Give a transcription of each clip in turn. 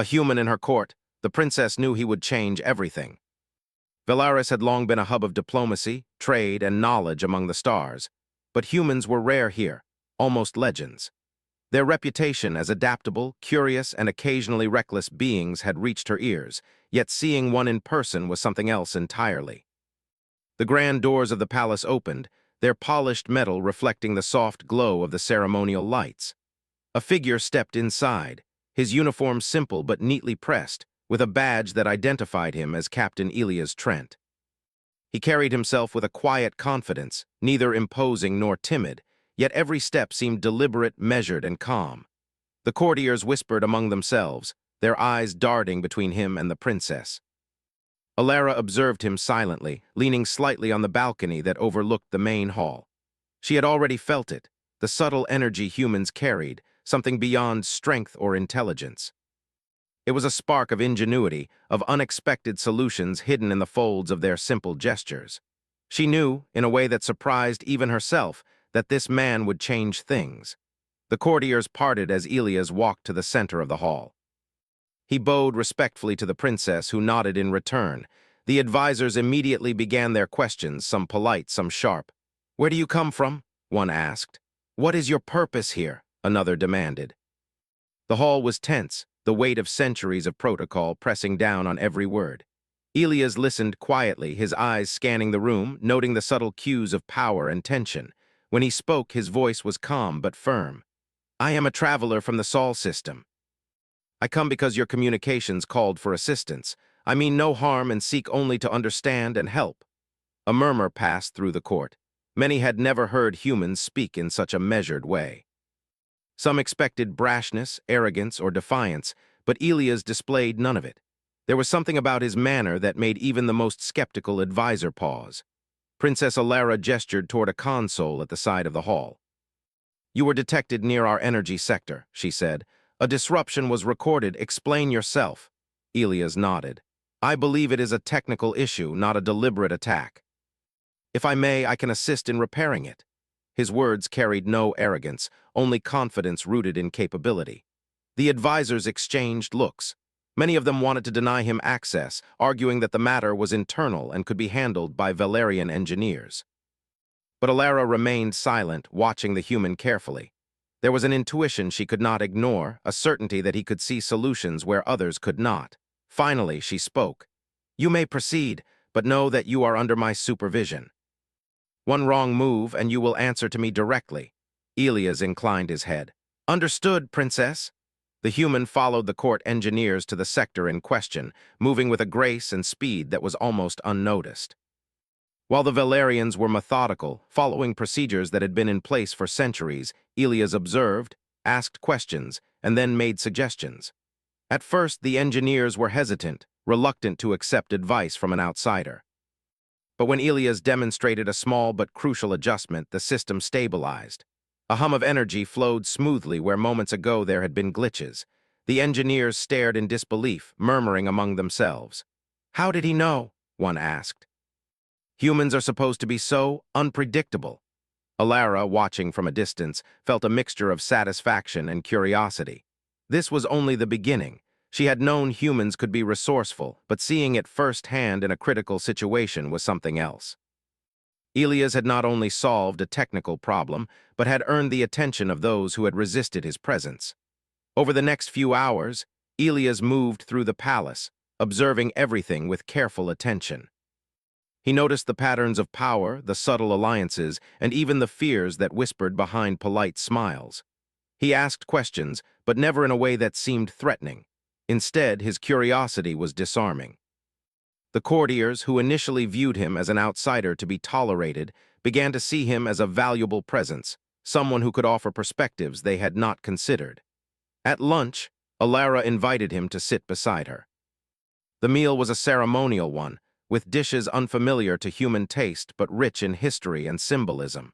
A human in her court, the princess knew he would change everything. Valaris had long been a hub of diplomacy, trade, and knowledge among the stars, but humans were rare here, almost legends. Their reputation as adaptable, curious, and occasionally reckless beings had reached her ears, yet seeing one in person was something else entirely. The grand doors of the palace opened, their polished metal reflecting the soft glow of the ceremonial lights. A figure stepped inside, his uniform simple but neatly pressed, with a badge that identified him as Captain Elias Trent. He carried himself with a quiet confidence, neither imposing nor timid, yet every step seemed deliberate, measured, and calm. The courtiers whispered among themselves, their eyes darting between him and the princess. Alara observed him silently, leaning slightly on the balcony that overlooked the main hall. She had already felt it, the subtle energy humans carried, something beyond strength or intelligence. It was a spark of ingenuity, of unexpected solutions hidden in the folds of their simple gestures. She knew, in a way that surprised even herself, that this man would change things. The courtiers parted as Elias walked to the center of the hall. He bowed respectfully to the princess, who nodded in return. The advisors immediately began their questions, some polite, some sharp. "Where do you come from?" one asked. "What is your purpose here?" another demanded. The hall was tense, the weight of centuries of protocol pressing down on every word. Elias listened quietly, his eyes scanning the room, noting the subtle cues of power and tension. When he spoke, his voice was calm but firm. "I am a traveler from the Sol system. I come because your communications called for assistance. I mean no harm and seek only to understand and help." A murmur passed through the court. Many had never heard humans speak in such a measured way. Some expected brashness, arrogance, or defiance, but Elias displayed none of it. There was something about his manner that made even the most skeptical advisor pause. Princess Alara gestured toward a console at the side of the hall. "You were detected near our energy sector," she said. "A disruption was recorded. Explain yourself." Elias nodded. "I believe it is a technical issue, not a deliberate attack. If I may, I can assist in repairing it." His words carried no arrogance, only confidence rooted in capability. The advisors exchanged looks. Many of them wanted to deny him access, arguing that the matter was internal and could be handled by Valerian engineers. But Alara remained silent, watching the human carefully. There was an intuition she could not ignore, a certainty that he could see solutions where others could not. Finally, she spoke. "You may proceed, but know that you are under my supervision. One wrong move, and you will answer to me directly." Elias inclined his head. "Understood, princess." The human followed the court engineers to the sector in question, moving with a grace and speed that was almost unnoticed. While the Valerians were methodical, following procedures that had been in place for centuries, Elias observed, asked questions, and then made suggestions. At first, the engineers were hesitant, reluctant to accept advice from an outsider. But when Elias demonstrated a small but crucial adjustment, the system stabilized. A hum of energy flowed smoothly where moments ago there had been glitches. The engineers stared in disbelief, murmuring among themselves. "How did he know?" one asked. "Humans are supposed to be so unpredictable." Alara, watching from a distance, felt a mixture of satisfaction and curiosity. This was only the beginning. She had known humans could be resourceful, but seeing it firsthand in a critical situation was something else. Elias had not only solved a technical problem, but had earned the attention of those who had resisted his presence. Over the next few hours, Elias moved through the palace, observing everything with careful attention. He noticed the patterns of power, the subtle alliances, and even the fears that whispered behind polite smiles. He asked questions, but never in a way that seemed threatening. Instead, his curiosity was disarming. The courtiers, who initially viewed him as an outsider to be tolerated, began to see him as a valuable presence, someone who could offer perspectives they had not considered. At lunch, Alara invited him to sit beside her. The meal was a ceremonial one, with dishes unfamiliar to human taste but rich in history and symbolism.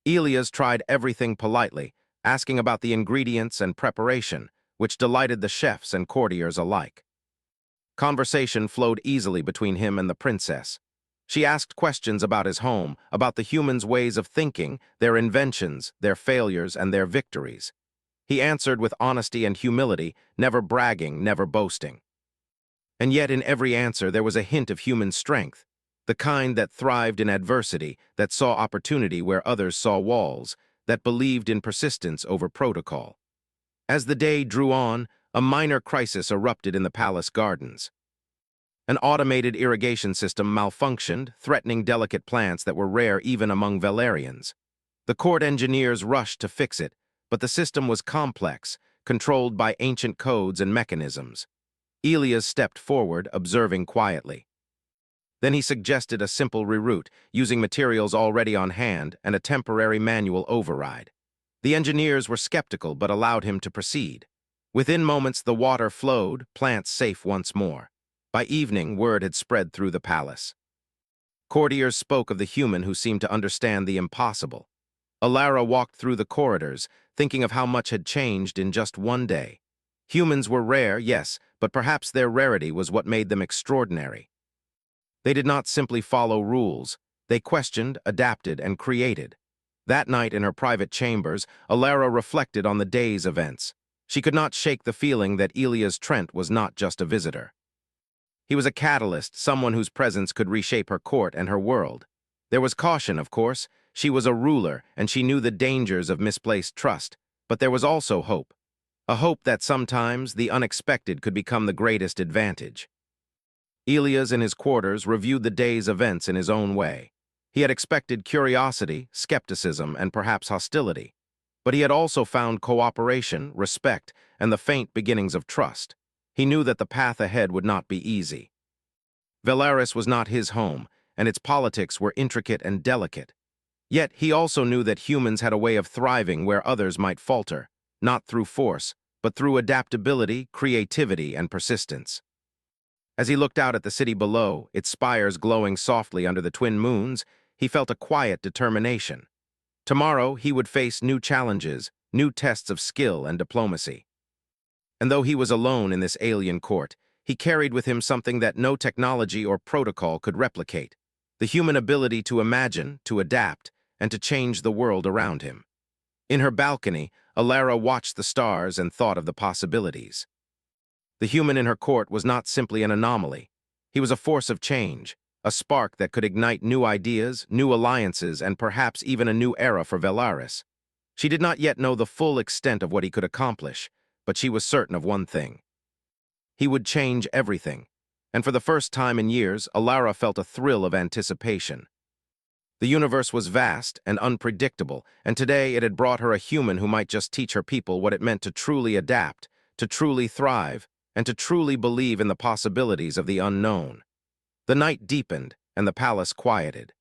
Elias tried everything politely, asking about the ingredients and preparation, which delighted the chefs and courtiers alike. Conversation flowed easily between him and the princess. She asked questions about his home, about the humans' ways of thinking, their inventions, their failures, and their victories. He answered with honesty and humility, never bragging, never boasting. And yet in every answer there was a hint of human strength, the kind that thrived in adversity, that saw opportunity where others saw walls, that believed in persistence over protocol. As the day drew on, a minor crisis erupted in the palace gardens. An automated irrigation system malfunctioned, threatening delicate plants that were rare even among Valerians. The court engineers rushed to fix it, but the system was complex, controlled by ancient codes and mechanisms. Elias stepped forward, observing quietly. Then he suggested a simple reroute, using materials already on hand and a temporary manual override. The engineers were skeptical but allowed him to proceed. Within moments, the water flowed, plants safe once more. By evening, word had spread through the palace. Courtiers spoke of the human who seemed to understand the impossible. Alara walked through the corridors, thinking of how much had changed in just one day. Humans were rare, yes, but perhaps their rarity was what made them extraordinary. They did not simply follow rules. They questioned, adapted, and created. That night in her private chambers, Alara reflected on the day's events. She could not shake the feeling that Elias Trent was not just a visitor. He was a catalyst, someone whose presence could reshape her court and her world. There was caution, of course. She was a ruler, and she knew the dangers of misplaced trust. But there was also hope. A hope that sometimes the unexpected could become the greatest advantage. Elias in his quarters reviewed the day's events in his own way. He had expected curiosity, skepticism, and perhaps hostility. But he had also found cooperation, respect, and the faint beginnings of trust. He knew that the path ahead would not be easy. Velaris was not his home, and its politics were intricate and delicate. Yet he also knew that humans had a way of thriving where others might falter, not through force, but through adaptability, creativity, and persistence. As he looked out at the city below, its spires glowing softly under the twin moons, he felt a quiet determination. Tomorrow he would face new challenges, new tests of skill and diplomacy. And though he was alone in this alien court, he carried with him something that no technology or protocol could replicate: the human ability to imagine, to adapt, and to change the world around him. In her balcony, Alara watched the stars and thought of the possibilities. The human in her court was not simply an anomaly. He was a force of change, a spark that could ignite new ideas, new alliances, and perhaps even a new era for Velaris. She did not yet know the full extent of what he could accomplish, but she was certain of one thing. He would change everything, and for the first time in years, Alara felt a thrill of anticipation. The universe was vast and unpredictable, and today it had brought her a human who might just teach her people what it meant to truly adapt, to truly thrive, and to truly believe in the possibilities of the unknown. The night deepened, and the palace quieted.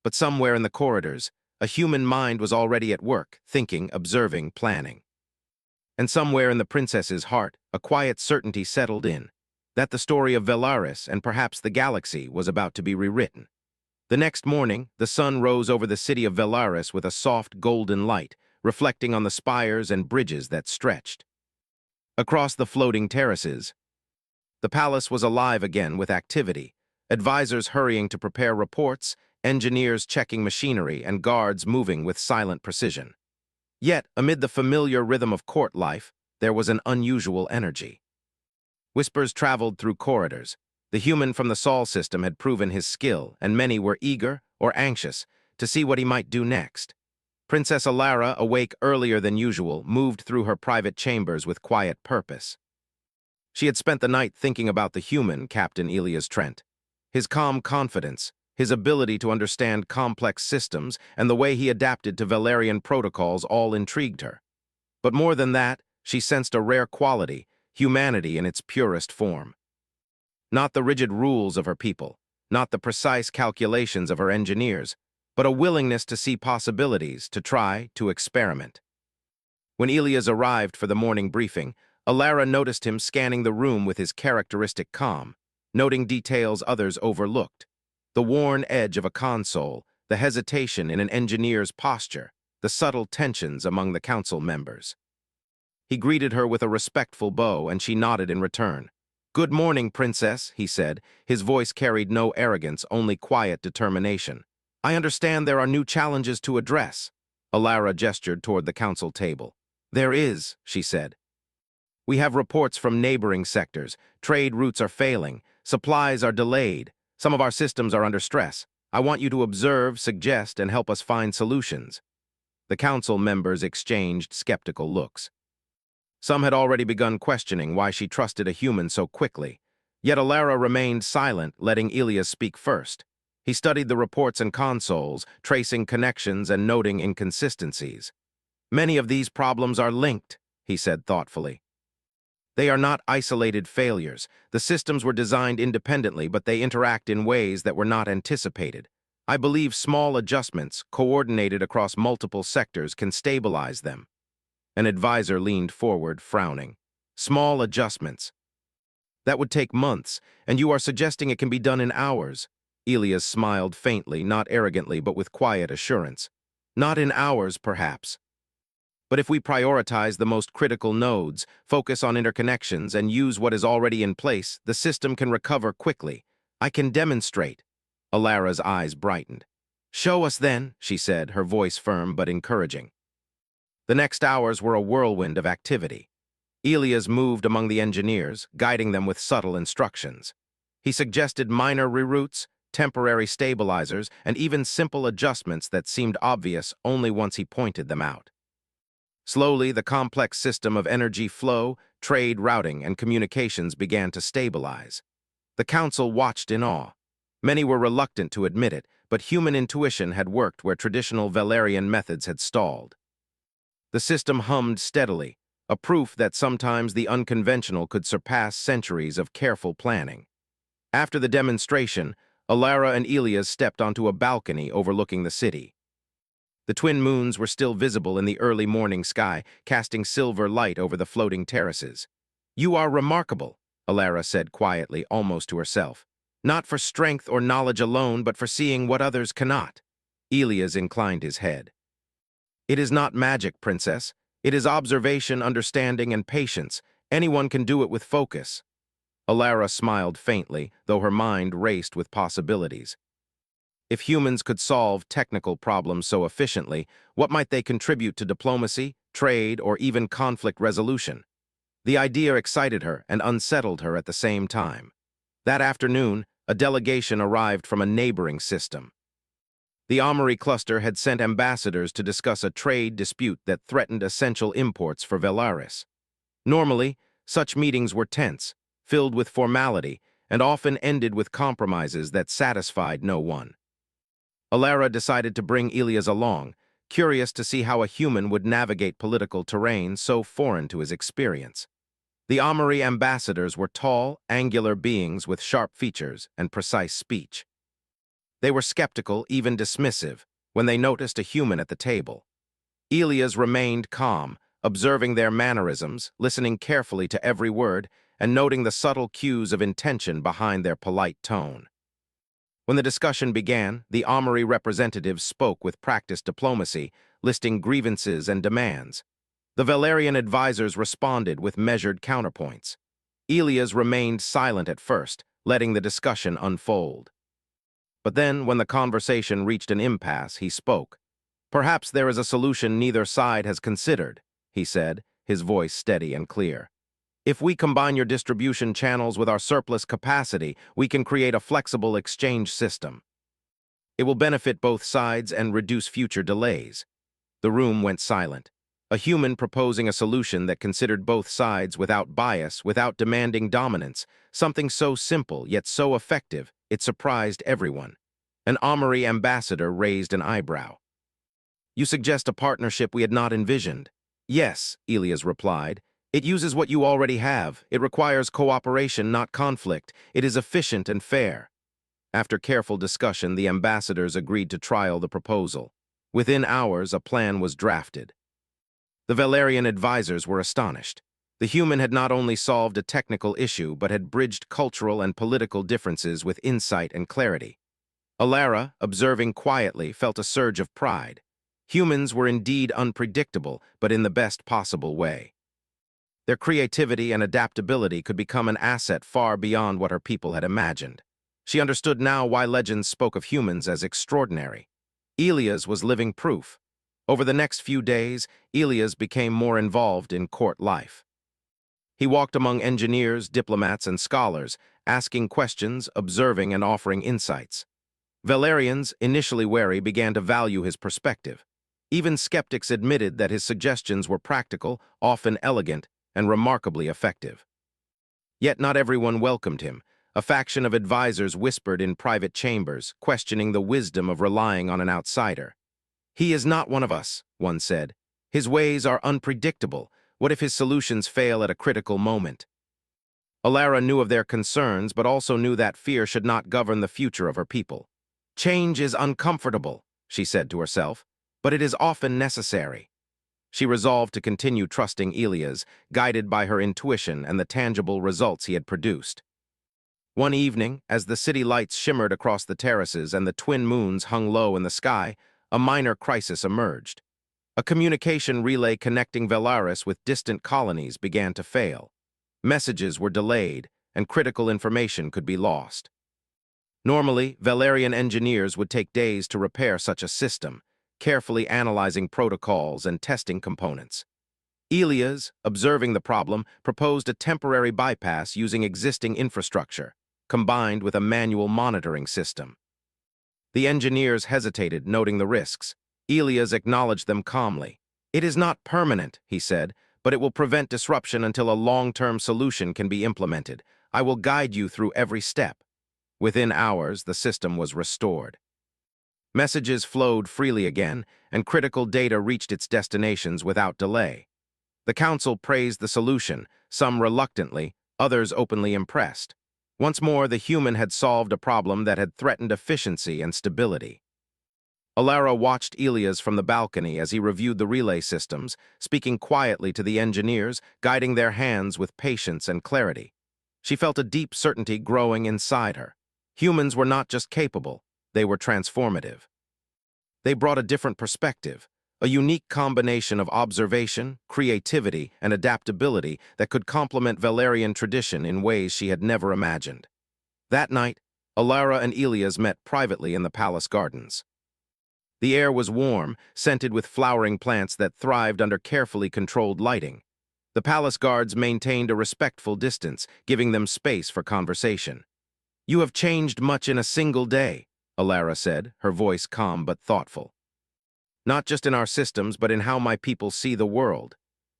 But somewhere in the corridors, a human mind was already at work, thinking, observing, planning. And somewhere in the princess's heart, a quiet certainty settled in, that the story of Velaris and perhaps the galaxy was about to be rewritten. The next morning, the sun rose over the city of Velaris with a soft golden light, reflecting on the spires and bridges that stretched. Across the floating terraces, the palace was alive again with activity, advisors hurrying to prepare reports, engineers checking machinery, and guards moving with silent precision. Yet, amid the familiar rhythm of court life, there was an unusual energy. Whispers traveled through corridors. The human from the Sol system had proven his skill, and many were eager or anxious to see what he might do next. Princess Alara, awake earlier than usual, moved through her private chambers with quiet purpose. She had spent the night thinking about the human, Captain Elias Trent. His calm confidence, his ability to understand complex systems, and the way he adapted to Valerian protocols all intrigued her. But more than that, she sensed a rare quality, humanity in its purest form. Not the rigid rules of her people, not the precise calculations of her engineers, but a willingness to see possibilities, to try, to experiment. When Elias arrived for the morning briefing, Alara noticed him scanning the room with his characteristic calm, noting details others overlooked: the worn edge of a console, the hesitation in an engineer's posture, the subtle tensions among the council members. He greeted her with a respectful bow, and she nodded in return. "Good morning, Princess," he said. His voice carried no arrogance, only quiet determination. "I understand there are new challenges to address." Alara gestured toward the council table. "There is," she said. "We have reports from neighboring sectors. Trade routes are failing. Supplies are delayed. Some of our systems are under stress. I want you to observe, suggest, and help us find solutions." The council members exchanged skeptical looks. Some had already begun questioning why she trusted a human so quickly. Yet Alara remained silent, letting Elias speak first. He studied the reports and consoles, tracing connections and noting inconsistencies. "Many of these problems are linked," he said thoughtfully. "They are not isolated failures. The systems were designed independently, but they interact in ways that were not anticipated. I believe small adjustments, coordinated across multiple sectors, can stabilize them." An advisor leaned forward, frowning. "Small adjustments. That would take months, and you are suggesting it can be done in hours." Elias smiled faintly, not arrogantly, but with quiet assurance. "Not in hours, perhaps. But if we prioritize the most critical nodes, focus on interconnections, and use what is already in place, the system can recover quickly. I can demonstrate." Alara's eyes brightened. "Show us then," she said, her voice firm but encouraging. The next hours were a whirlwind of activity. Elias moved among the engineers, guiding them with subtle instructions. He suggested minor reroutes, temporary stabilizers, and even simple adjustments that seemed obvious only once he pointed them out. Slowly, the complex system of energy flow, trade routing, and communications began to stabilize. The council watched in awe. Many were reluctant to admit it, but human intuition had worked where traditional Valerian methods had stalled. The system hummed steadily, a proof that sometimes the unconventional could surpass centuries of careful planning. After the demonstration, Alara and Elias stepped onto a balcony overlooking the city. The twin moons were still visible in the early morning sky, casting silver light over the floating terraces. "You are remarkable," Alara said quietly, almost to herself. "Not for strength or knowledge alone, but for seeing what others cannot." Elias inclined his head. "It is not magic, Princess. It is observation, understanding, and patience. Anyone can do it with focus." Alara smiled faintly, though her mind raced with possibilities. If humans could solve technical problems so efficiently, what might they contribute to diplomacy, trade, or even conflict resolution? The idea excited her and unsettled her at the same time. That afternoon, a delegation arrived from a neighboring system. The Armory cluster had sent ambassadors to discuss a trade dispute that threatened essential imports for Velaris. Normally, such meetings were tense, filled with formality, and often ended with compromises that satisfied no one. Alara decided to bring Elias along, curious to see how a human would navigate political terrain so foreign to his experience. The Armory ambassadors were tall, angular beings with sharp features and precise speech. They were skeptical, even dismissive, when they noticed a human at the table. Elias remained calm, observing their mannerisms, listening carefully to every word, and noting the subtle cues of intention behind their polite tone. When the discussion began, the Armory representatives spoke with practiced diplomacy, listing grievances and demands. The Valerian advisors responded with measured counterpoints. Elias remained silent at first, letting the discussion unfold. But then, when the conversation reached an impasse, he spoke. "Perhaps there is a solution neither side has considered," he said, his voice steady and clear. "If we combine your distribution channels with our surplus capacity, we can create a flexible exchange system. It will benefit both sides and reduce future delays." The room went silent. A human proposing a solution that considered both sides without bias, without demanding dominance, something so simple yet so effective, it surprised everyone. An Armory ambassador raised an eyebrow. "You suggest a partnership we had not envisioned." "Yes," Elias replied. "It uses what you already have. It requires cooperation, not conflict. It is efficient and fair." After careful discussion, the ambassadors agreed to trial the proposal. Within hours, a plan was drafted. The Valerian advisors were astonished. The human had not only solved a technical issue, but had bridged cultural and political differences with insight and clarity. Alara, observing quietly, felt a surge of pride. Humans were indeed unpredictable, but in the best possible way. Their creativity and adaptability could become an asset far beyond what her people had imagined. She understood now why legends spoke of humans as extraordinary. Elias was living proof. Over the next few days, Elias became more involved in court life. He walked among engineers, diplomats, and scholars, asking questions, observing, and offering insights. Valerians, initially wary, began to value his perspective. Even skeptics admitted that his suggestions were practical, often elegant, and remarkably effective. Yet not everyone welcomed him. A faction of advisors whispered in private chambers, questioning the wisdom of relying on an outsider. "He is not one of us," one said. "His ways are unpredictable. What if his solutions fail at a critical moment?" Alara knew of their concerns, but also knew that fear should not govern the future of her people. "Change is uncomfortable," she said to herself, "but it is often necessary." She resolved to continue trusting Elias, guided by her intuition and the tangible results he had produced. One evening, as the city lights shimmered across the terraces and the twin moons hung low in the sky, a minor crisis emerged. A communication relay connecting Velaris with distant colonies began to fail. Messages were delayed, and critical information could be lost. Normally, Valerian engineers would take days to repair such a system, carefully analyzing protocols and testing components. Elias, observing the problem, proposed a temporary bypass using existing infrastructure, combined with a manual monitoring system. The engineers hesitated, noting the risks. Elias acknowledged them calmly. "It is not permanent," he said, "but it will prevent disruption until a long-term solution can be implemented. I will guide you through every step." Within hours, the system was restored. Messages flowed freely again, and critical data reached its destinations without delay. The council praised the solution, some reluctantly, others openly impressed. Once more, the human had solved a problem that had threatened efficiency and stability. Alara watched Elias from the balcony as he reviewed the relay systems, speaking quietly to the engineers, guiding their hands with patience and clarity. She felt a deep certainty growing inside her. Humans were not just capable, they were transformative. They brought a different perspective, a unique combination of observation, creativity, and adaptability that could complement Valerian tradition in ways she had never imagined. That night, Alara and Elias met privately in the palace gardens. The air was warm, scented with flowering plants that thrived under carefully controlled lighting. The palace guards maintained a respectful distance, giving them space for conversation. "You have changed much in a single day," Alara said, her voice calm but thoughtful. "Not just in our systems, but in how my people see the world."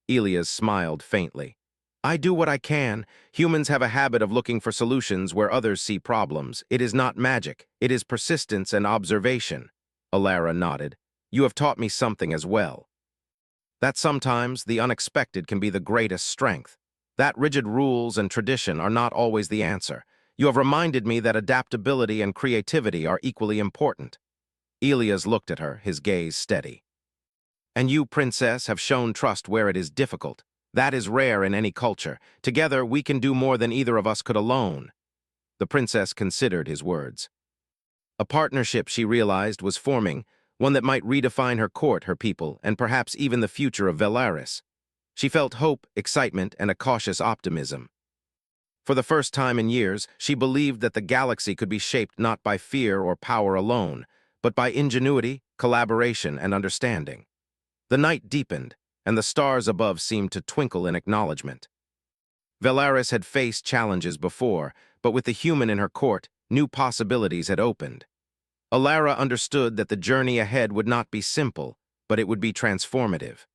Elias smiled faintly. "I do what I can. Humans have a habit of looking for solutions where others see problems. It is not magic. It is persistence and observation." Alara nodded. "You have taught me something as well. That sometimes the unexpected can be the greatest strength. That rigid rules and tradition are not always the answer. You have reminded me that adaptability and creativity are equally important." Elias looked at her, his gaze steady. "And you, princess, have shown trust where it is difficult. That is rare in any culture. Together, we can do more than either of us could alone." The princess considered his words. A partnership, she realized, was forming, one that might redefine her court, her people, and perhaps even the future of Velaris. She felt hope, excitement, and a cautious optimism. For the first time in years, she believed that the galaxy could be shaped not by fear or power alone, but by ingenuity, collaboration, and understanding. The night deepened, and the stars above seemed to twinkle in acknowledgement. Velaris had faced challenges before, but with the human in her court, new possibilities had opened. Alara understood that the journey ahead would not be simple, but it would be transformative.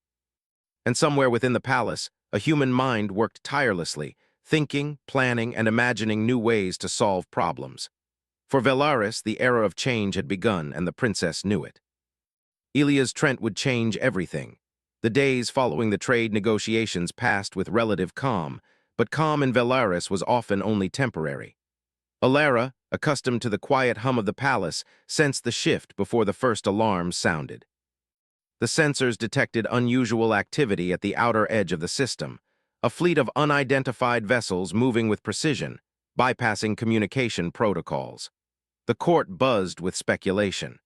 And somewhere within the palace, a human mind worked tirelessly, thinking, planning, and imagining new ways to solve problems. For Velaris, the era of change had begun, and the princess knew it. Elias Trent would change everything. The days following the trade negotiations passed with relative calm, but calm in Velaris was often only temporary. Alara, accustomed to the quiet hum of the palace, sensed the shift before the first alarms sounded. The sensors detected unusual activity at the outer edge of the system, a fleet of unidentified vessels moving with precision, bypassing communication protocols. The court buzzed with speculation.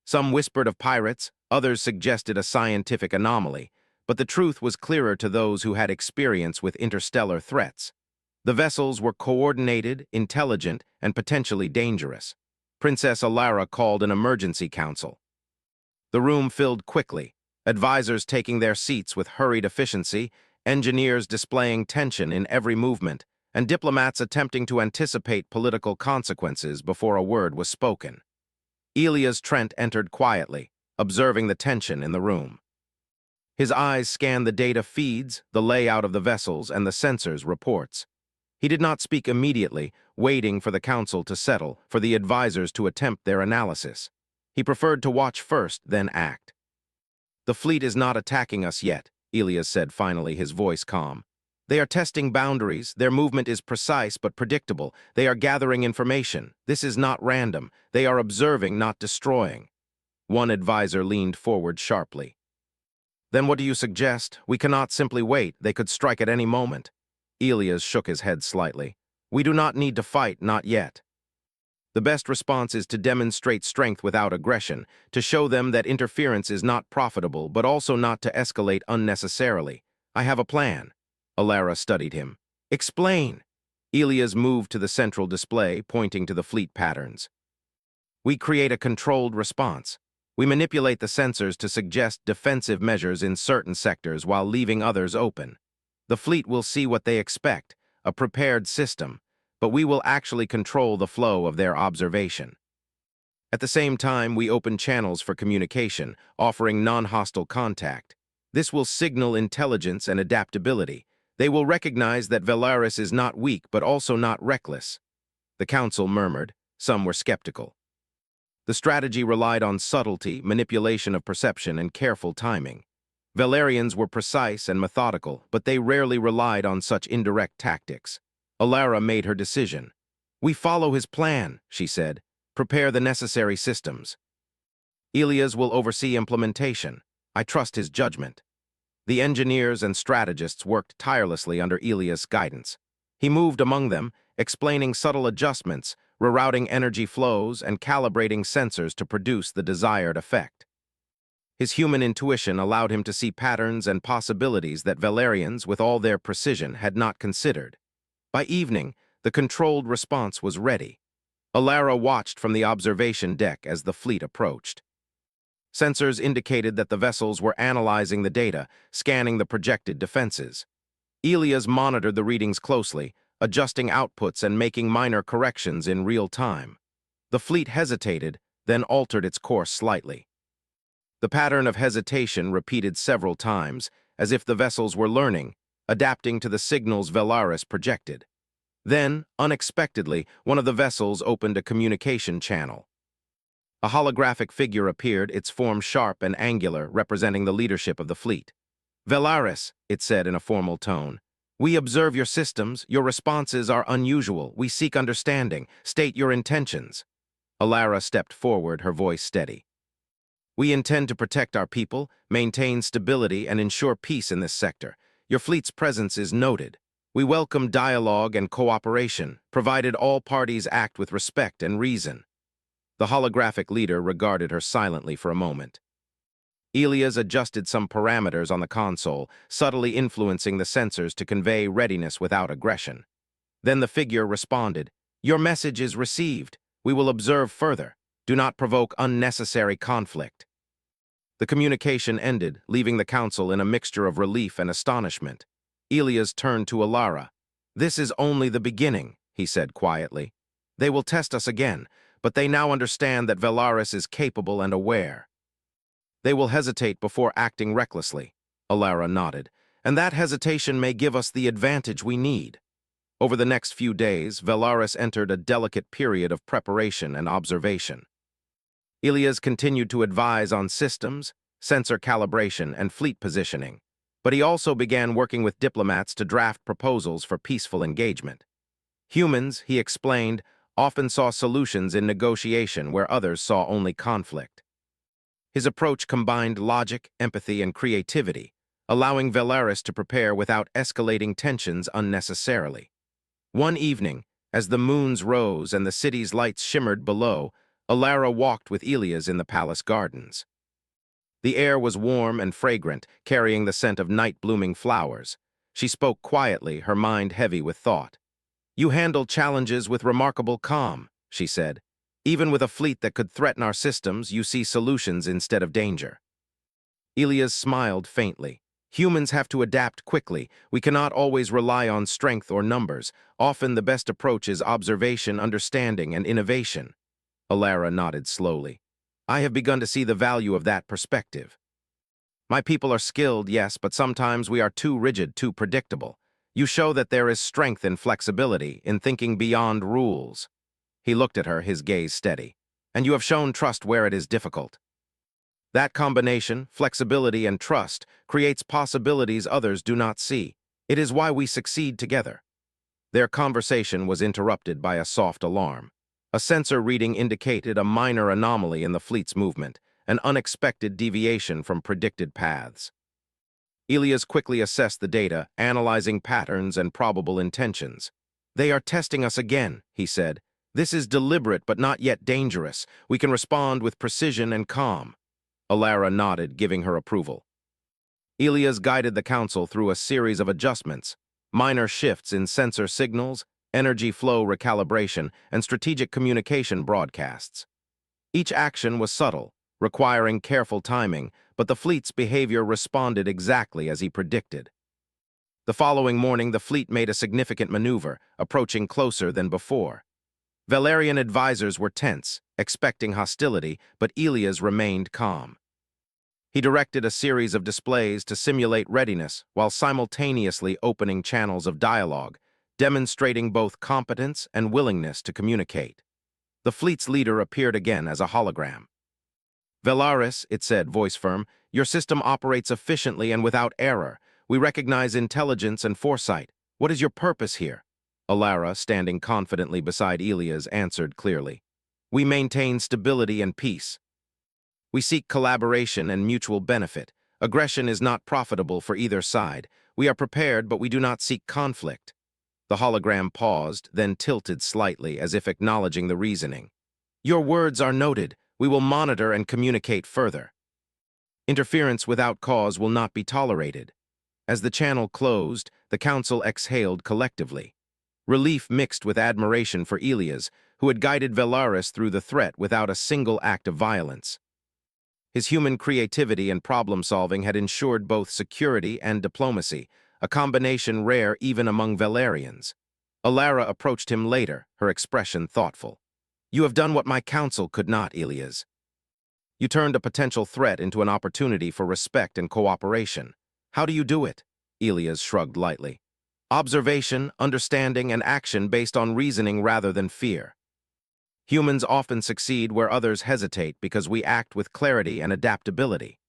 Some whispered of pirates, others suggested a scientific anomaly, but the truth was clearer to those who had experience with interstellar threats. The vessels were coordinated, intelligent, and potentially dangerous. Princess Alara called an emergency council. The room filled quickly, advisors taking their seats with hurried efficiency, engineers displaying tension in every movement, and diplomats attempting to anticipate political consequences before a word was spoken. Elias Trent entered quietly, observing the tension in the room. His eyes scanned the data feeds, the layout of the vessels, and the sensors reports. He did not speak immediately, waiting for the council to settle, for the advisors to attempt their analysis. He preferred to watch first, then act. "The fleet is not attacking us yet," Elias said finally, his voice calm. "They are testing boundaries. Their movement is precise but predictable. They are gathering information. This is not random. They are observing, not destroying." One advisor leaned forward sharply. "Then what do you suggest? We cannot simply wait. They could strike at any moment." Elias shook his head slightly. "We do not need to fight, not yet. The best response is to demonstrate strength without aggression, to show them that interference is not profitable, but also not to escalate unnecessarily. I have a plan." Alara studied him. "Explain." Elias moved to the central display, pointing to the fleet patterns. "We create a controlled response. We manipulate the sensors to suggest defensive measures in certain sectors while leaving others open. The fleet will see what they expect, a prepared system, but we will actually control the flow of their observation. At the same time, we open channels for communication, offering non-hostile contact. This will signal intelligence and adaptability. They will recognize that Velaris is not weak but also not reckless." The council murmured. Some were skeptical. The strategy relied on subtlety, manipulation of perception, and careful timing. Valerians were precise and methodical, but they rarely relied on such indirect tactics. Alara made her decision. "We follow his plan," she said. "Prepare the necessary systems. Elias will oversee implementation. I trust his judgment." The engineers and strategists worked tirelessly under Elias' guidance. He moved among them, explaining subtle adjustments, rerouting energy flows, and calibrating sensors to produce the desired effect. His human intuition allowed him to see patterns and possibilities that Valerians, with all their precision, had not considered. By evening, the controlled response was ready. Alara watched from the observation deck as the fleet approached. Sensors indicated that the vessels were analyzing the data, scanning the projected defenses. Elias monitored the readings closely, adjusting outputs and making minor corrections in real time. The fleet hesitated, then altered its course slightly. The pattern of hesitation repeated several times, as if the vessels were learning, adapting to the signals Velaris projected. Then, unexpectedly, one of the vessels opened a communication channel. A holographic figure appeared, its form sharp and angular, representing the leadership of the fleet. "Velaris," it said in a formal tone, "we observe your systems. Your responses are unusual. We seek understanding. State your intentions." Alara stepped forward, her voice steady. "We intend to protect our people, maintain stability, and ensure peace in this sector. Your fleet's presence is noted. We welcome dialogue and cooperation, provided all parties act with respect and reason." The holographic leader regarded her silently for a moment. Elias adjusted some parameters on the console, subtly influencing the sensors to convey readiness without aggression. Then the figure responded, "Your message is received. We will observe further. Do not provoke unnecessary conflict." The communication ended, leaving the council in a mixture of relief and astonishment. Elias turned to Alara. "This is only the beginning," he said quietly. "They will test us again, but they now understand that Velaris is capable and aware. They will hesitate before acting recklessly." Alara nodded. "And that hesitation may give us the advantage we need." Over the next few days, Velaris entered a delicate period of preparation and observation. Elias continued to advise on systems, sensor calibration, and fleet positioning, but he also began working with diplomats to draft proposals for peaceful engagement. Humans, he explained, often saw solutions in negotiation where others saw only conflict. His approach combined logic, empathy, and creativity, allowing Velaris to prepare without escalating tensions unnecessarily. One evening, as the moons rose and the city's lights shimmered below, Alara walked with Elias in the palace gardens. The air was warm and fragrant, carrying the scent of night-blooming flowers. She spoke quietly, her mind heavy with thought. "You handle challenges with remarkable calm," she said. Even with a fleet that could threaten our systems, you see solutions instead of danger. Elias smiled faintly. Humans have to adapt quickly. We cannot always rely on strength or numbers. Often the best approach is observation, understanding, and innovation. Alara nodded slowly. I have begun to see the value of that perspective. My people are skilled, yes, but sometimes we are too rigid, too predictable. You show that there is strength and flexibility in thinking beyond rules. He looked at her, his gaze steady. And you have shown trust where it is difficult. That combination, flexibility and trust, creates possibilities others do not see. It is why we succeed together. Their conversation was interrupted by a soft alarm. A sensor reading indicated a minor anomaly in the fleet's movement, an unexpected deviation from predicted paths. Elias quickly assessed the data, analyzing patterns and probable intentions. They are testing us again, he said. This is deliberate but not yet dangerous. We can respond with precision and calm. Alara nodded, giving her approval. Elias guided the council through a series of adjustments, minor shifts in sensor signals, energy flow recalibration, and strategic communication broadcasts. Each action was subtle, requiring careful timing, but the fleet's behavior responded exactly as he predicted. The following morning, the fleet made a significant maneuver, approaching closer than before. Valerian advisors were tense, expecting hostility, but Elias remained calm. He directed a series of displays to simulate readiness while simultaneously opening channels of dialogue, demonstrating both competence and willingness to communicate. The fleet's leader appeared again as a hologram. Velaris, it said, voice firm, your system operates efficiently and without error. We recognize intelligence and foresight. What is your purpose here? Alara, standing confidently beside Elias, answered clearly. We maintain stability and peace. We seek collaboration and mutual benefit. Aggression is not profitable for either side. We are prepared, but we do not seek conflict. The hologram paused, then tilted slightly, as if acknowledging the reasoning. Your words are noted. We will monitor and communicate further. Interference without cause will not be tolerated. As the channel closed, the council exhaled collectively. Relief mixed with admiration for Elias, who had guided Velaris through the threat without a single act of violence. His human creativity and problem-solving had ensured both security and diplomacy, a combination rare even among Valerians. Alara approached him later, her expression thoughtful. You have done what my council could not, Elias. You turned a potential threat into an opportunity for respect and cooperation. How do you do it? Elias shrugged lightly. Observation, understanding, and action based on reasoning rather than fear. Humans often succeed where others hesitate because we act with clarity and adaptability.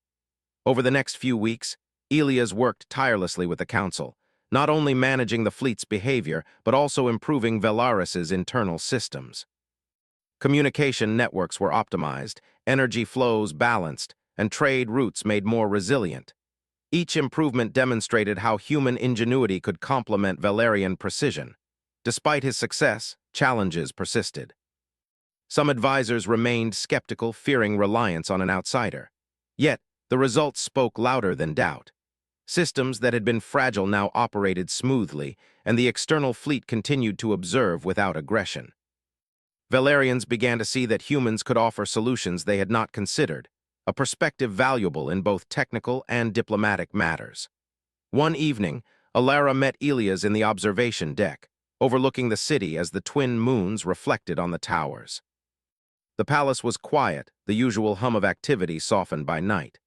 Over the next few weeks, Elias worked tirelessly with the council, not only managing the fleet's behavior, but also improving Velaris's internal systems. Communication networks were optimized, energy flows balanced, and trade routes made more resilient. Each improvement demonstrated how human ingenuity could complement Valerian precision. Despite his success, challenges persisted. Some advisors remained skeptical, fearing reliance on an outsider. Yet, the results spoke louder than doubt. Systems that had been fragile now operated smoothly, and the external fleet continued to observe without aggression. Valerians began to see that humans could offer solutions they had not considered, a perspective valuable in both technical and diplomatic matters. One evening, Alara met Elias in the observation deck, overlooking the city as the twin moons reflected on the towers. The palace was quiet, the usual hum of activity softened by night.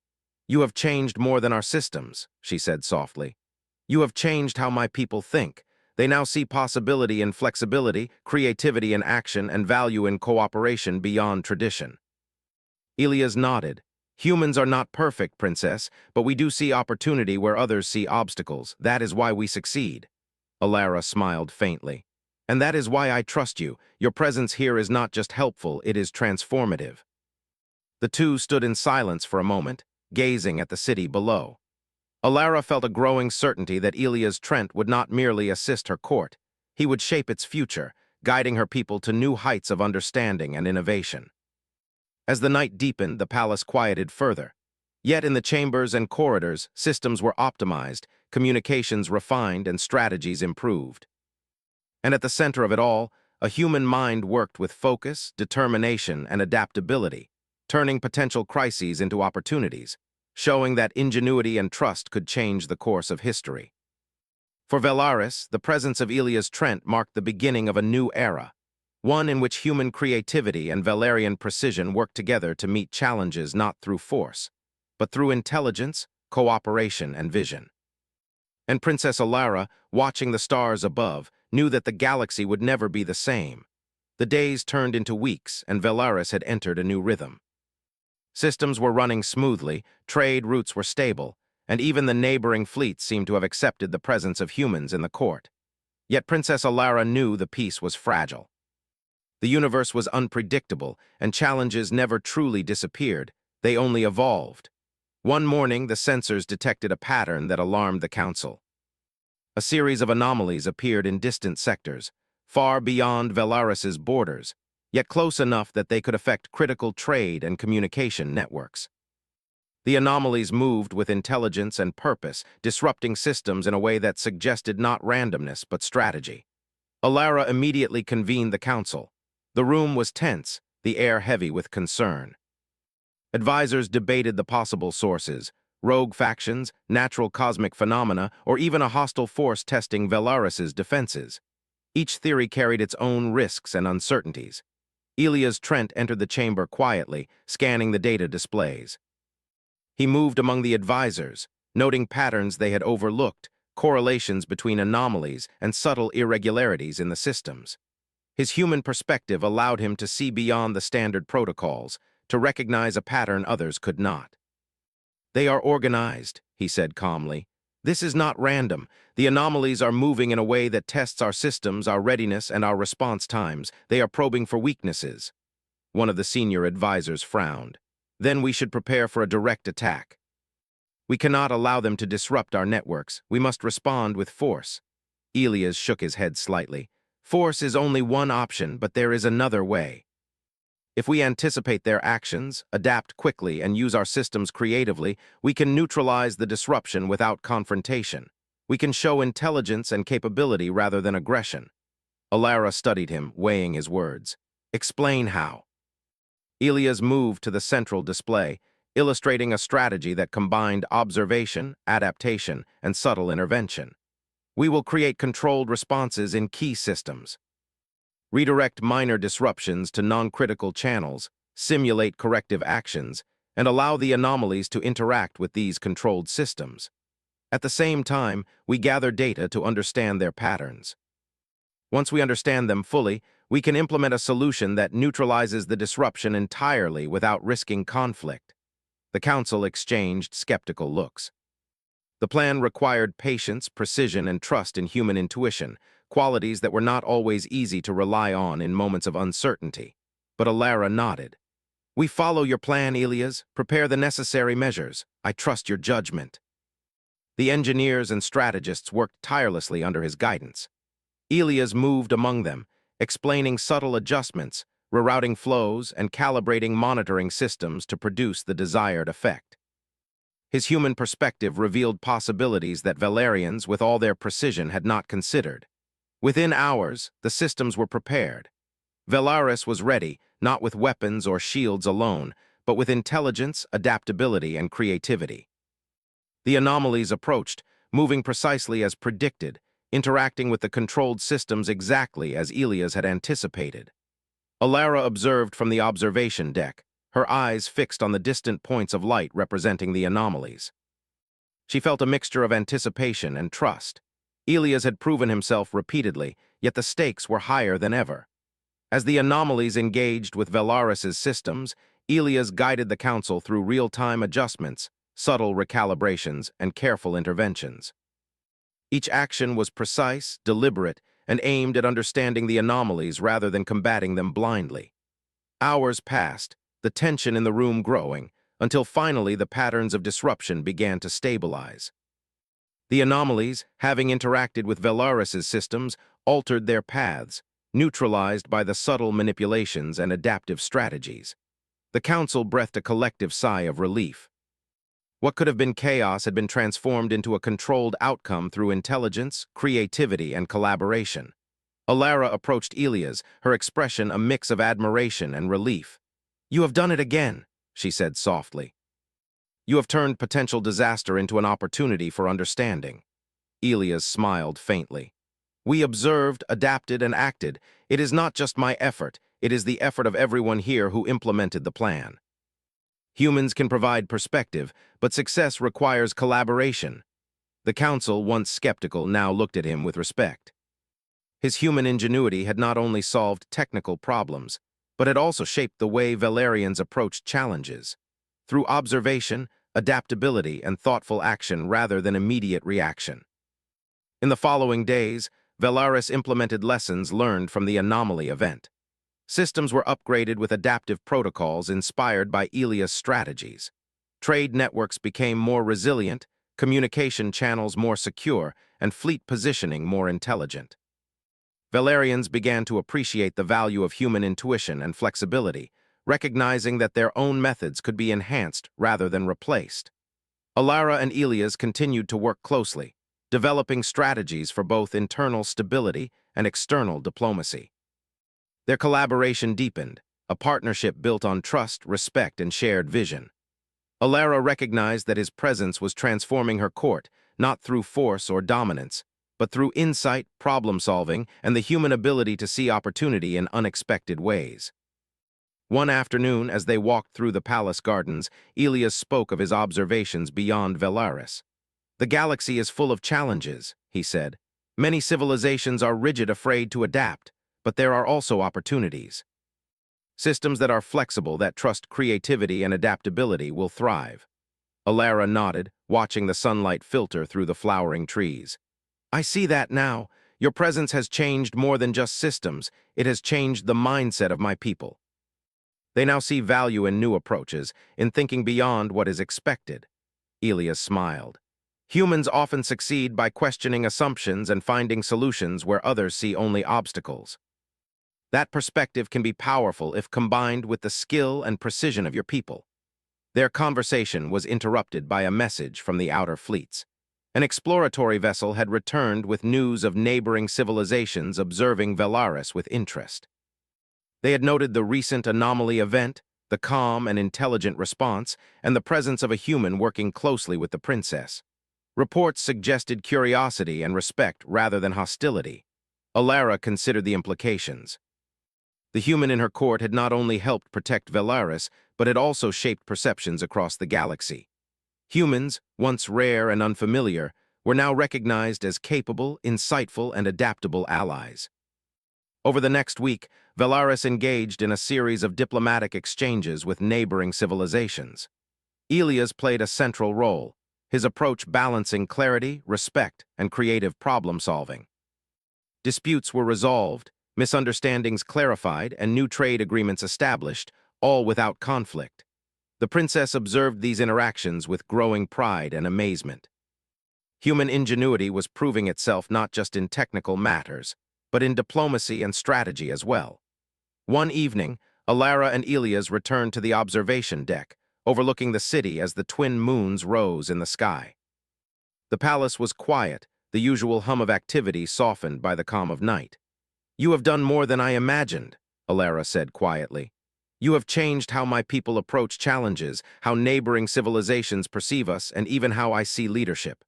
You have changed more than our systems, she said softly. You have changed how my people think. They now see possibility in flexibility, creativity in action, and value in cooperation beyond tradition. Elias nodded. Humans are not perfect, Princess, but we do see opportunity where others see obstacles. That is why we succeed. Alara smiled faintly. And that is why I trust you. Your presence here is not just helpful, it is transformative. The two stood in silence for a moment, gazing at the city below. Alara felt a growing certainty that Elias Trent would not merely assist her court. He would shape its future, guiding her people to new heights of understanding and innovation. As the night deepened, the palace quieted further. Yet in the chambers and corridors, systems were optimized, communications refined, and strategies improved. And at the center of it all, A human mind worked with focus, determination, and adaptability, turning potential crises into opportunities, showing that ingenuity and trust could change the course of history. For Velaris, the presence of Elias Trent marked the beginning of a new era, one in which human creativity and Valerian precision worked together to meet challenges not through force, but through intelligence, cooperation, and vision. And Princess Alara, watching the stars above, knew that the galaxy would never be the same. The days turned into weeks, and Velaris had entered a new rhythm. Systems were running smoothly, trade routes were stable, and even the neighboring fleets seemed to have accepted the presence of humans in the court. Yet Princess Alara knew the peace was fragile. The universe was unpredictable, and challenges never truly disappeared, they only evolved. One morning, the sensors detected a pattern that alarmed the Council. A series of anomalies appeared in distant sectors, far beyond Velaris's borders, yet close enough that they could affect critical trade and communication networks. The anomalies moved with intelligence and purpose, disrupting systems in a way that suggested not randomness but strategy. Alara immediately convened the Council. The room was tense, the air heavy with concern. Advisors debated the possible sources, rogue factions, natural cosmic phenomena, or even a hostile force testing Velaris's defenses. Each theory carried its own risks and uncertainties. Elias Trent entered the chamber quietly, scanning the data displays. He moved among the advisors, noting patterns they had overlooked, correlations between anomalies and subtle irregularities in the systems. His human perspective allowed him to see beyond the standard protocols, to recognize a pattern others could not. "They are organized," he said calmly. "This is not random. The anomalies are moving in a way that tests our systems, our readiness, and our response times. They are probing for weaknesses." One of the senior advisors frowned. "Then we should prepare for a direct attack. We cannot allow them to disrupt our networks. We must respond with force." Elias shook his head slightly. "Force is only one option, but there is another way. If we anticipate their actions, adapt quickly, and use our systems creatively, we can neutralize the disruption without confrontation. We can show intelligence and capability rather than aggression." Alara studied him, weighing his words. "Explain how." Elias moved to the central display, illustrating a strategy that combined observation, adaptation, and subtle intervention. "We will create controlled responses in key systems. Redirect minor disruptions to non-critical channels, simulate corrective actions, and allow the anomalies to interact with these controlled systems. At the same time, we gather data to understand their patterns. Once we understand them fully, we can implement a solution that neutralizes the disruption entirely without risking conflict." The Council exchanged skeptical looks. The plan required patience, precision, and trust in human intuition, qualities that were not always easy to rely on in moments of uncertainty. But Alara nodded. "We follow your plan, Elias. Prepare the necessary measures. I trust your judgment." The engineers and strategists worked tirelessly under his guidance. Elias moved among them, explaining subtle adjustments, rerouting flows, and calibrating monitoring systems to produce the desired effect. His human perspective revealed possibilities that Valerians, with all their precision, had not considered. Within hours, the systems were prepared. Velaris was ready, not with weapons or shields alone, but with intelligence, adaptability, and creativity. The anomalies approached, moving precisely as predicted, interacting with the controlled systems exactly as Elias had anticipated. Alara observed from the observation deck, her eyes fixed on the distant points of light representing the anomalies. She felt a mixture of anticipation and trust. Elias had proven himself repeatedly, yet the stakes were higher than ever. As the anomalies engaged with Velaris's systems, Elias guided the Council through real-time adjustments, subtle recalibrations, and careful interventions. Each action was precise, deliberate, and aimed at understanding the anomalies rather than combating them blindly. Hours passed, the tension in the room growing, until finally the patterns of disruption began to stabilize. The anomalies, having interacted with Velaris's systems, altered their paths, neutralized by the subtle manipulations and adaptive strategies. The Council breathed a collective sigh of relief. What could have been chaos had been transformed into a controlled outcome through intelligence, creativity, and collaboration. Alara approached Elias, her expression a mix of admiration and relief. "You have done it again," she said softly. "You have turned potential disaster into an opportunity for understanding." Elias smiled faintly. "We observed, adapted, and acted. It is not just my effort, it is the effort of everyone here who implemented the plan. Humans can provide perspective, but success requires collaboration." The council, once skeptical, now looked at him with respect. His human ingenuity had not only solved technical problems, but had also shaped the way Valerians approached challenges, through observation, adaptability, and thoughtful action rather than immediate reaction. In the following days, Valaris implemented lessons learned from the anomaly event. Systems were upgraded with adaptive protocols inspired by Elias' strategies. Trade networks became more resilient, communication channels more secure, and fleet positioning more intelligent. Valerians began to appreciate the value of human intuition and flexibility, recognizing that their own methods could be enhanced rather than replaced. Alara and Elias continued to work closely, developing strategies for both internal stability and external diplomacy. Their collaboration deepened, a partnership built on trust, respect, and shared vision. Alara recognized that his presence was transforming her court, not through force or dominance, but through insight, problem-solving, and the human ability to see opportunity in unexpected ways. One afternoon, as they walked through the palace gardens, Elias spoke of his observations beyond Valaris. "The galaxy is full of challenges," he said. "Many civilizations are rigid, afraid to adapt, but there are also opportunities. Systems that are flexible, that trust creativity and adaptability, will thrive." Alara nodded, watching the sunlight filter through the flowering trees. "I see that now. Your presence has changed more than just systems. It has changed the mindset of my people. They now see value in new approaches, in thinking beyond what is expected." Elias smiled. "Humans often succeed by questioning assumptions and finding solutions where others see only obstacles. That perspective can be powerful if combined with the skill and precision of your people." Their conversation was interrupted by a message from the outer fleets. An exploratory vessel had returned with news of neighboring civilizations observing Valaris with interest. They had noted the recent anomaly event, the calm and intelligent response, and the presence of a human working closely with the princess. Reports suggested curiosity and respect rather than hostility. Alara considered the implications. The human in her court had not only helped protect Valaris, but had also shaped perceptions across the galaxy. Humans, once rare and unfamiliar, were now recognized as capable, insightful, and adaptable allies. Over the next week, Valaris engaged in a series of diplomatic exchanges with neighboring civilizations. Elias played a central role, his approach balancing clarity, respect, and creative problem-solving. Disputes were resolved, misunderstandings clarified, and new trade agreements established, all without conflict. The princess observed these interactions with growing pride and amazement. Human ingenuity was proving itself not just in technical matters, but in diplomacy and strategy as well. One evening, Alara and Elias returned to the observation deck, overlooking the city as the twin moons rose in the sky. The palace was quiet, the usual hum of activity softened by the calm of night. "You have done more than I imagined," Alara said quietly. "You have changed how my people approach challenges, how neighboring civilizations perceive us, and even how I see leadership."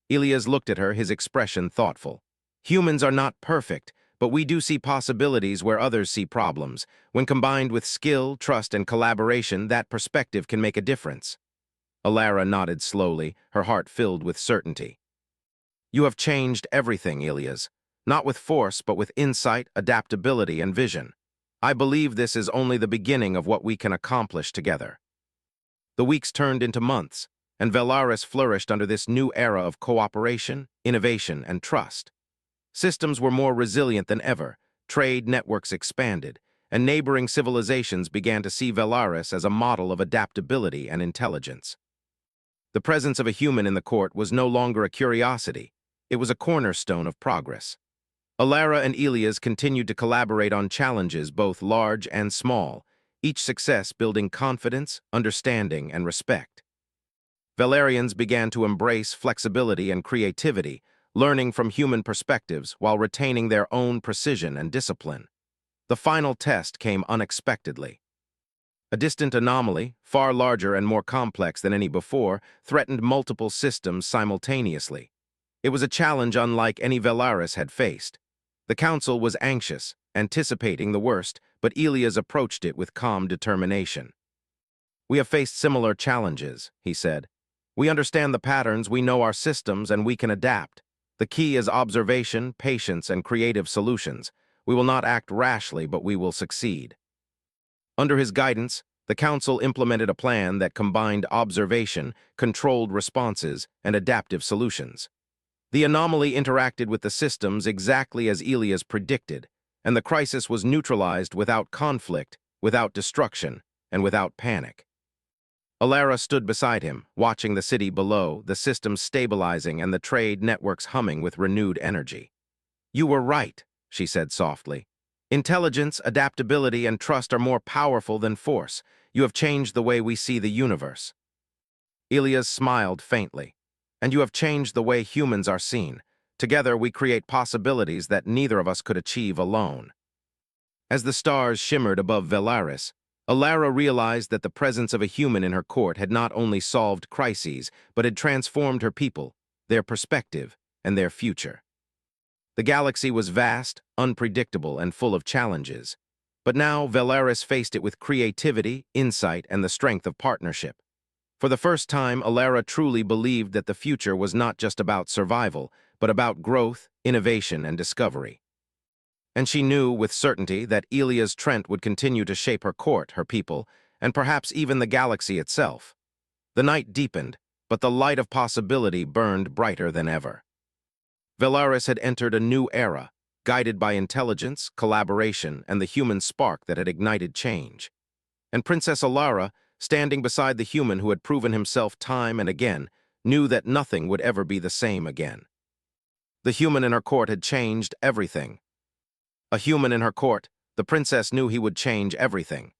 Elias looked at her, his expression thoughtful. "Humans are not perfect, but we do see possibilities where others see problems. When combined with skill, trust, and collaboration, that perspective can make a difference." Alara nodded slowly, her heart filled with certainty. "You have changed everything, Elias. Not with force, but with insight, adaptability, and vision. I believe this is only the beginning of what we can accomplish together." The weeks turned into months, and Valaris flourished under this new era of cooperation, innovation, and trust. Systems were more resilient than ever, trade networks expanded, and neighboring civilizations began to see Valaris as a model of adaptability and intelligence. The presence of a human in the court was no longer a curiosity, it was a cornerstone of progress. Alara and Elias continued to collaborate on challenges both large and small, each success building confidence, understanding, and respect. Valerians began to embrace flexibility and creativity, learning from human perspectives while retaining their own precision and discipline. The final test came unexpectedly. A distant anomaly, far larger and more complex than any before, threatened multiple systems simultaneously. It was a challenge unlike any Velaris had faced. The Council was anxious, anticipating the worst, but Elias approached it with calm determination. "We have faced similar challenges," he said. "We understand the patterns, we know our systems, and we can adapt. The key is observation, patience, and creative solutions. We will not act rashly, but we will succeed." Under his guidance, the Council implemented a plan that combined observation, controlled responses, and adaptive solutions. The anomaly interacted with the systems exactly as Elias predicted, and the crisis was neutralized without conflict, without destruction, and without panic. Alara stood beside him, watching the city below, the systems stabilizing and the trade networks humming with renewed energy. "You were right," she said softly. "Intelligence, adaptability, and trust are more powerful than force. You have changed the way we see the universe." Elias smiled faintly. "And you have changed the way humans are seen. Together we create possibilities that neither of us could achieve alone." As the stars shimmered above Velaris, Alara realized that the presence of a human in her court had not only solved crises, but had transformed her people, their perspective, and their future. The galaxy was vast, unpredictable, and full of challenges. But now Velaris faced it with creativity, insight, and the strength of partnership. For the first time, Alara truly believed that the future was not just about survival, but about growth, innovation, and discovery. And she knew with certainty that Elias Trent would continue to shape her court, her people, and perhaps even the galaxy itself. The night deepened, but the light of possibility burned brighter than ever. Velaris had entered a new era, guided by intelligence, collaboration, and the human spark that had ignited change. And Princess Alara, standing beside the human who had proven himself time and again, knew that nothing would ever be the same again. The human in her court had changed everything. A human in her court, the princess knew he would change everything.